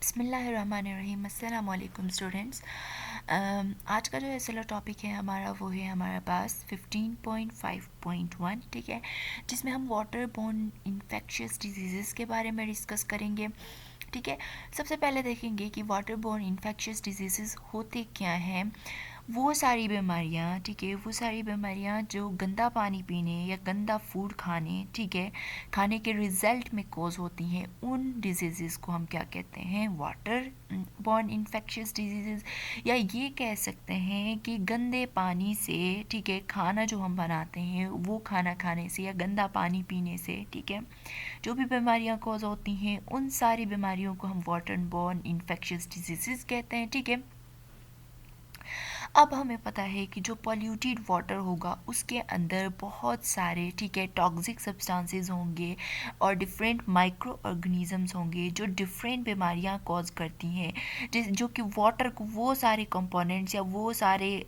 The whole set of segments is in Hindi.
बिस्मिल्लाहिर्रहमानिर्रहीम। अस्सलाम वालेकुम स्टूडेंट्स। आज का जो एसएलओ टॉपिक है हमारा वो है हमारे पास 15.5.1, ठीक है, जिसमें हम वाटर बोर्न इन्फेक्शियस डिजीज़ के बारे में डिस्कस करेंगे। ठीक है, सबसे पहले देखेंगे कि वाटर बोर्न इन्फेक्शियस डिजीज़ होते क्या हैं। वो सारी बीमारियाँ, ठीक है, वो सारी बीमारियाँ जो गंदा पानी पीने या गंदा फूड खाने, ठीक है, खाने के रिज़ल्ट में कॉज होती हैं, उन डिजीज़ को हम क्या कहते हैं, वाटर बॉर्न इन्फेक्शियस डिजीज़। या ये कह सकते हैं कि गंदे पानी से, ठीक है, खाना जो हम बनाते हैं वो खाना खाने से या गंदा पानी पीने से, ठीक है, जो भी बीमारियाँ कॉज होती हैं उन सारी बीमारियों को हम वाटर बॉर्न इन्फेक्शियस डिजीज़ कहते हैं। ठीक है, अब हमें पता है कि जो पॉल्यूटेड वाटर होगा उसके अंदर बहुत सारे, ठीक है, टॉक्सिक सब्सटेंसेस होंगे और डिफरेंट माइक्रो ऑर्गेनिजम्स होंगे जो डिफरेंट बीमारियां कॉज करती हैं, जो कि वाटर को, वो सारे कंपोनेंट्स या वो सारे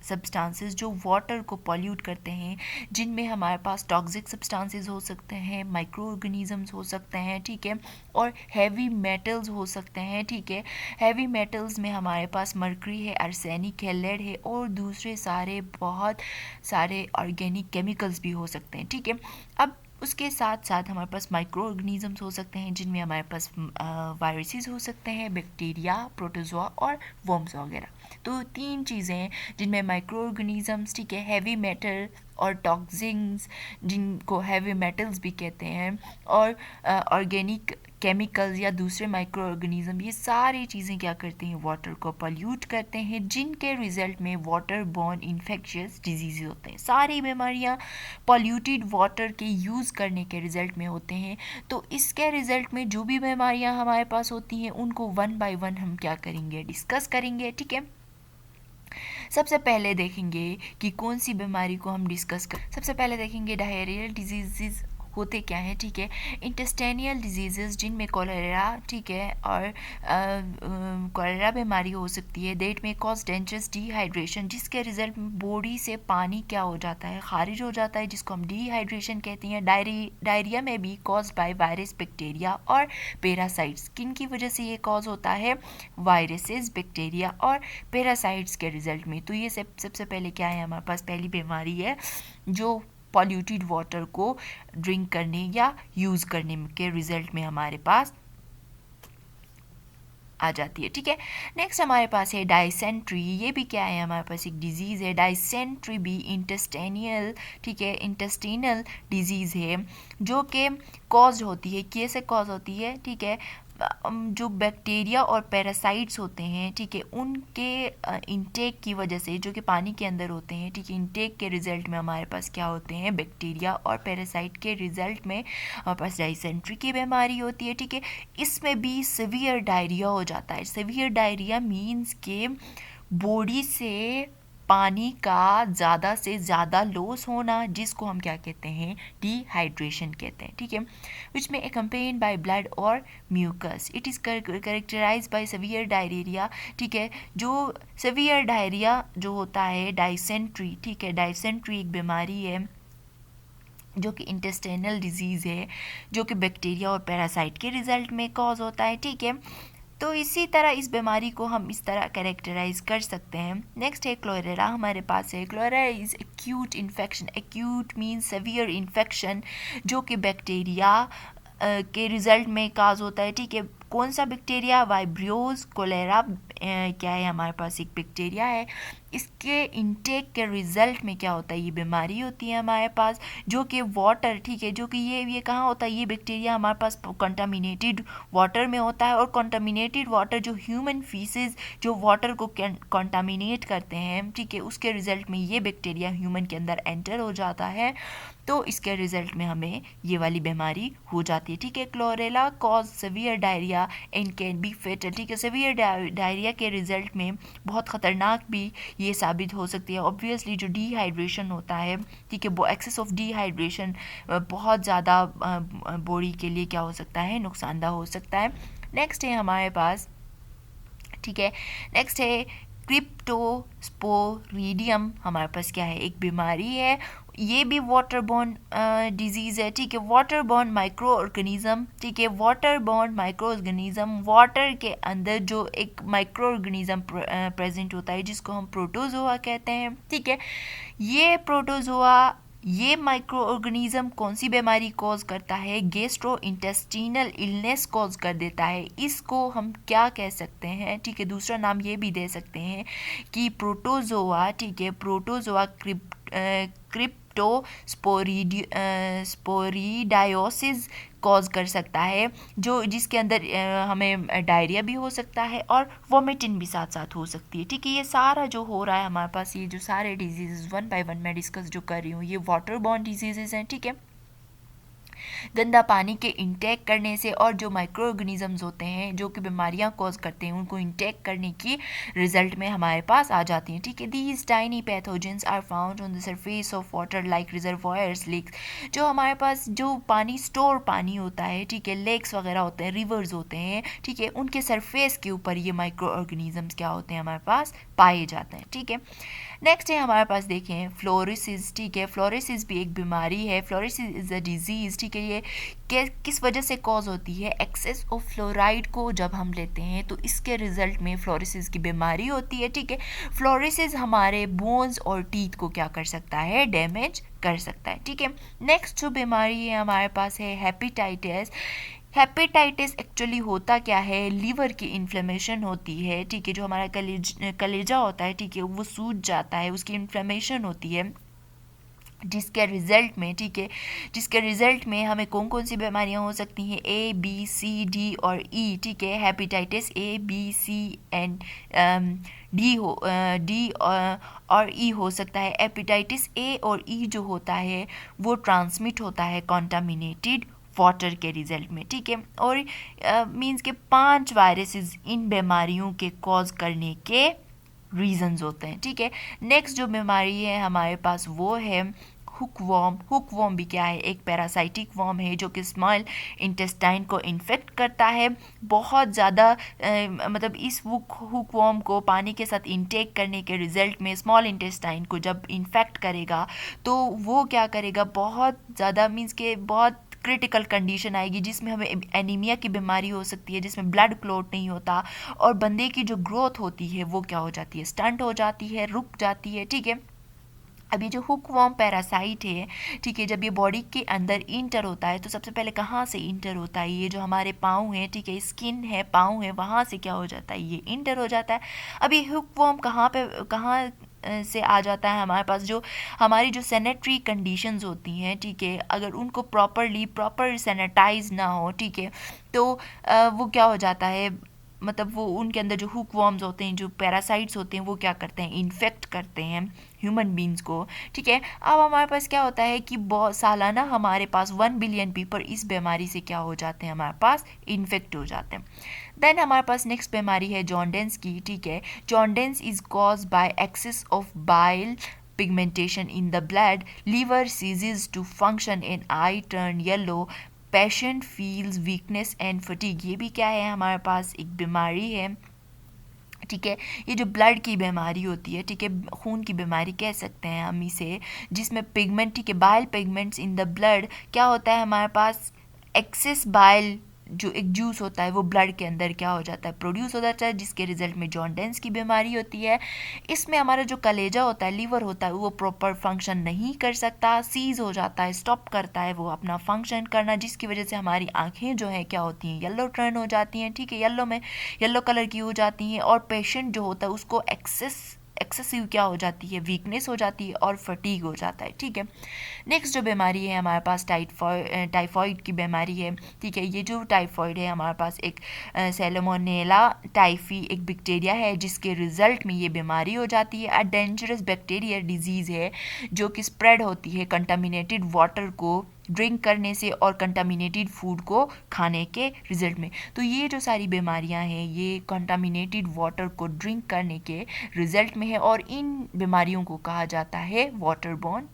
सब्सटेंसेस जो वाटर को पॉल्यूट करते हैं, जिनमें हमारे पास टॉक्सिक सब्सटेंसेस हो सकते हैं, माइक्रो ऑर्गेनिजम्स हो सकते हैं, ठीक है, और हैवी मेटल्स हो सकते हैं। ठीक है, हैवी मेटल्स में हमारे पास मर्करी है, आर्सेनिक है, लेड है और दूसरे सारे बहुत सारे ऑर्गेनिक केमिकल्स भी हो सकते हैं। ठीक है, अब उसके साथ साथ हमारे पास माइक्रो ऑर्गेनिजम्स हो सकते हैं, जिनमें हमारे पास वायरसेस हो सकते हैं, बैक्टीरिया, प्रोटोजोआ और वर्म्स वगैरह। तो तीन चीज़ें हैं जिनमें माइक्रो ऑर्गेनिजम्स, ठीक है, हैवी मेटल और टॉक्सिन्स, जिनको हैवी मेटल्स भी कहते हैं, और ऑर्गेनिक केमिकल्स या दूसरे माइक्रो ऑर्गेनिज्म, ये सारी चीज़ें क्या करते हैं, वाटर को पॉल्यूट करते हैं, जिनके रिजल्ट में वाटर बॉर्न इन्फेक्शियस डिजीज़ होते हैं। सारी बीमारियाँ पॉल्यूटेड वाटर के यूज़ करने के रिजल्ट में होते हैं। तो इसके रिजल्ट में जो भी बीमारियाँ हमारे पास होती हैं उनको वन बाय वन हम क्या करेंगे, डिस्कस करेंगे। ठीक है, सबसे पहले देखेंगे कि कौन सी बीमारी को हम डिस्कस कर, सबसे पहले देखेंगे डायरियल डिजीज़ होते क्या हैं। ठीक है, इंटेस्टाइनल डिजीज़ जिनमें कोलेरा, ठीक है, और कोलेरा बीमारी हो सकती है। डेट में कॉज डेंजरस डिहाइड्रेशन, जिसके रिजल्ट में बॉडी से पानी क्या हो जाता है, खारिज हो जाता है, जिसको हम डिहाइड्रेशन कहते हैं। डायरिया में भी कॉज बाय वायरस, बैक्टीरिया और पैरासाइट्स। किन की वजह से ये कॉज होता है, वायरसेस, बैक्टीरिया और पैरासाइट्स के रिजल्ट में। तो ये सबसे पहले क्या है, हमारे पास पहली बीमारी है जो पॉल्यूटेड वाटर को ड्रिंक करने या यूज़ करने के रिजल्ट में हमारे पास आ जाती है। ठीक है, नेक्स्ट हमारे पास है डाइसेंट्री। ये भी क्या है, हमारे पास एक डिजीज़ है डाइसेंट्री भी इंटेस्टाइनल, ठीक है, इंटेस्टाइनल डिजीज़ है जो कि कॉज होती है, कैसे कॉज होती है, ठीक है, जो बैक्टीरिया और पैरासाइट्स होते हैं, ठीक है, उनके इंटेक की वजह से, जो कि पानी के अंदर होते हैं, ठीक है, इंटेक के रिजल्ट में हमारे पास क्या होते हैं, बैक्टीरिया और पैरासाइट के रिजल्ट में हमारे पास डाइसेंट्री की बीमारी होती है। ठीक है, इसमें भी सीवियर डायरिया हो जाता है। सीवियर डायरिया मीन्स के बॉडी से पानी का ज़्यादा से ज़्यादा लॉस होना, जिसको हम क्या कहते हैं, डिहाइड्रेशन कहते हैं। ठीक है, विच में accompanied by blood और mucus. It is characterized by severe diarrhea। ठीक है, जो severe डायरिया जो होता है, डाइसेंट्री, ठीक है, डाइसेंट्री एक बीमारी है जो कि इंटेस्टाइनल डिजीज़ है, जो कि बैक्टीरिया और पैरासाइट के रिजल्ट में कॉज होता है। ठीक है, तो इसी तरह इस बीमारी को हम इस तरह कैरेक्टराइज कर सकते हैं। नेक्स्ट है क्लोरेरा, हमारे पास है cholera is acute infection. Acute means severe infection जो कि बैक्टीरिया के रिजल्ट में काज होता है। ठीक है, कौन सा बैक्टीरिया, वाइब्रियोज कोलेरा क्या है, हमारे पास एक बैक्टीरिया है। इसके इंटेक के रिजल्ट में क्या होता है, ये बीमारी होती है हमारे पास, जो कि वाटर, ठीक है, जो कि ये कहाँ होता है, ये बैक्टीरिया हमारे पास कंटामिनेटेड वाटर में होता है। और कंटामिनेटेड वाटर जो ह्यूमन फीसेस जो वाटर को कंटामिनेट करते हैं, ठीक है, उसके रिजल्ट में ये बैक्टीरिया ह्यूमन के अंदर एंटर हो जाता है, तो इसके रिजल्ट में हमें ये वाली बीमारी हो जाती है। ठीक है, cholera cause severe diarrhoea and can be fatal. ठीक है, सीवियर डायरिया के रिजल्ट में बहुत ख़तरनाक भी ये साबित हो सकती है। ऑब्वियसली जो डिहाइड्रेशन होता है, ठीक है, वो एक्सेस ऑफ डिहाइड्रेशन बहुत ज़्यादा बॉडी के लिए क्या हो सकता है, नुकसानदा हो सकता है। नेक्स्ट है हमारे पास, ठीक है, नेक्स्ट है क्रिप्टोस्पोरिडियम हमारे पास क्या है, एक बीमारी है, ये भी वाटर बॉर्न डिजीज़ है, ठीक है। वाटर बॉर्न माइक्रो ऑर्गेनिज्म, ठीक है, water borne micro organism, water के अंदर जो एक माइक्रो ऑर्गेनिज्म प्रेजेंट होता है जिसको हम प्रोटोजोआ कहते हैं, ठीक है। ये प्रोटोजोआ, ये माइक्रो ऑर्गेनिज्म कौन सी बीमारी कॉज करता है, गैस्ट्रो इंटेस्टिनल इलनेस कॉज कर देता है। इसको हम क्या कह सकते हैं, ठीक है, दूसरा नाम ये भी दे सकते हैं कि प्रोटोजोआ, ठीक है, प्रोटोजोआ स्पोरिडायोसिस कॉज कर सकता है, जो जिसके अंदर हमें डायरिया भी हो सकता है और वॉमिटिंग भी साथ साथ हो सकती है, ठीक है। ये सारा जो हो रहा है हमारे पास, ये जो सारे डिजीज़ वन बाय वन मैं डिस्कस जो कर रही हूँ, ये वाटर बॉर्न डिजीज़ हैं, ठीक है। गंदा पानी के इंटेक करने से और जो माइक्रो ऑर्गेनिजम्स होते हैं जो कि बीमारियां कॉज करते हैं, उनको इंटेक करने की रिजल्ट में हमारे पास आ जाती हैं, ठीक है। These tiny pathogens are found on the surface of water like reservoirs, lakes, जो हमारे पास जो पानी स्टोर पानी होता है, ठीक है, लेक्स वगैरह होते हैं, रिवर्स होते हैं, ठीक है, उनके सरफेस के ऊपर ये माइक्रो ऑर्गेनिजम्स क्या होते हैं हमारे पास पाए जाते हैं, ठीक है। नेक्स्ट है हमारे पास देखें फ्लोरोसिस, ठीक है। फ्लोरोसिस भी एक बीमारी है, फ्लोरोसिस इज अ डिजीज़, ठीक है। ये किस वजह से कॉज होती है, एक्सेस ऑफ फ्लोराइड को जब हम लेते हैं तो इसके रिजल्ट में फ्लोरोसिस की बीमारी होती है, ठीक है। फ्लोरोसिस हमारे बोन्स और टीथ को क्या कर सकता है, डैमेज कर सकता है, ठीक है। नेक्स्ट जो बीमारी है हमारे पास है हेपेटाइटिस। हेपेटाइटिस एक्चुअली होता क्या है, लीवर की इन्फ्लेमेशन होती है, ठीक है, जो हमारा कलेजा होता है, ठीक है, वो सूज जाता है, उसकी इन्फ्लेमेशन होती है, जिसके रिजल्ट में, ठीक है, जिसके रिजल्ट में हमें कौन कौन सी बीमारियां हो सकती हैं, ए बी सी डी और ई, ठीक है। Hepatitis A B C and D और ई हो सकता है। हेपेटाइटिस ए और ई जो होता है वो ट्रांसमिट होता है कॉन्टामिनेटेड वाटर के रिजल्ट में, ठीक है। और मींस के 5 वायरसेस इन बीमारियों के कॉज करने के रीजंस होते हैं, ठीक है। नेक्स्ट जो बीमारी है हमारे पास वो है हुकवॉर्म। हुकवॉर्म भी क्या है, एक पैरासाइटिक वॉर्म है जो कि स्मॉल इंटेस्टाइन को इन्फेक्ट करता है बहुत ज़्यादा, मतलब इस हुकवॉर्म को पानी के साथ इंटेक करने के रिजल्ट में स्मॉल इंटेस्टाइन को जब इन्फेक्ट करेगा तो वो क्या करेगा, बहुत ज़्यादा मीन्स के बहुत क्रिटिकल कंडीशन आएगी जिसमें हमें एनीमिया की बीमारी हो सकती है, जिसमें ब्लड क्लॉट नहीं होता और बंदे की जो ग्रोथ होती है वो क्या हो जाती है, स्टंट हो जाती है, रुक जाती है, ठीक है। अब ये जो हुकवॉर्म पैरासाइट है, ठीक है, जब ये बॉडी के अंदर इंटर होता है तो सबसे पहले कहाँ से इंटर होता है, ये जो हमारे पाँव हैं, ठीक है, स्किन है, पाँव है, वहाँ से क्या हो जाता है, ये इंटर हो जाता है। अब ये हुकवॉर्म कहाँ से आ जाता है हमारे पास, जो हमारी जो सैनिटरी कंडीशंस होती हैं, ठीक है, अगर उनको प्रॉपर सैनिटाइज ना हो, ठीक है, तो वो क्या हो जाता है, मतलब वो उनके अंदर जो हुकवॉर्म्स होते हैं, जो पैरासाइट्स होते हैं, वो क्या करते हैं, इन्फेक्ट करते हैं ह्यूमन बींग्स को, ठीक है। अब हमारे पास क्या होता है कि बहुत सालाना हमारे पास 1 बिलियन पीपल इस बीमारी से क्या हो जाते हैं, हमारे पास इन्फेक्ट हो जाते हैं। देन हमारे पास नेक्स्ट बीमारी है जॉन्डिस की, ठीक है। Jaundice is cause by access of bile pigmentation in the blood, liver ceases to function and eye turn yellow, patient feels weakness and fatigue. ये भी क्या है, हमारे पास एक बीमारी है, ठीक है। ये जो ब्लड की बीमारी होती है, ठीक है, खून की बीमारी कह सकते हैं हम इसे, जिसमें पिगमेंट, ठीक है, bile pigments in the blood, क्या होता है हमारे पास, एक्सेस बाइल जो एक जूस होता है वो ब्लड के अंदर क्या हो जाता है, प्रोड्यूस हो जाता है, जिसके रिजल्ट में जॉन्डिस की बीमारी होती है। इसमें हमारा जो कलेजा होता है, लीवर होता है, वो प्रॉपर फंक्शन नहीं कर सकता, सीज हो जाता है, स्टॉप करता है वो अपना फंक्शन करना, जिसकी वजह से हमारी आंखें जो है क्या होती हैं, येलो टर्न हो जाती हैं, ठीक है, येलो कलर की हो जाती हैं, और पेशेंट जो होता है उसको एक्सेसिव क्या हो जाती है, वीकनेस हो जाती है और फटीग हो जाता है, ठीक है। नेक्स्ट जो बीमारी है हमारे पास टाइफॉइड की बीमारी है, ठीक है। ये जो टाइफॉइड है हमारे पास एक सैल्मोनेला टाइफी एक बैक्टीरिया है, जिसके रिजल्ट में ये बीमारी हो जाती है। डेंजरस बैक्टीरिया डिजीज़ है जो कि स्प्रेड होती है कंटामिनेटेड वाटर को ड्रिंक करने से और कंटामिनेटेड फूड को खाने के रिजल्ट में। तो ये जो सारी बीमारियां हैं ये कंटामिनेटेड वाटर को ड्रिंक करने के रिजल्ट में है और इन बीमारियों को कहा जाता है वाटर बॉर्न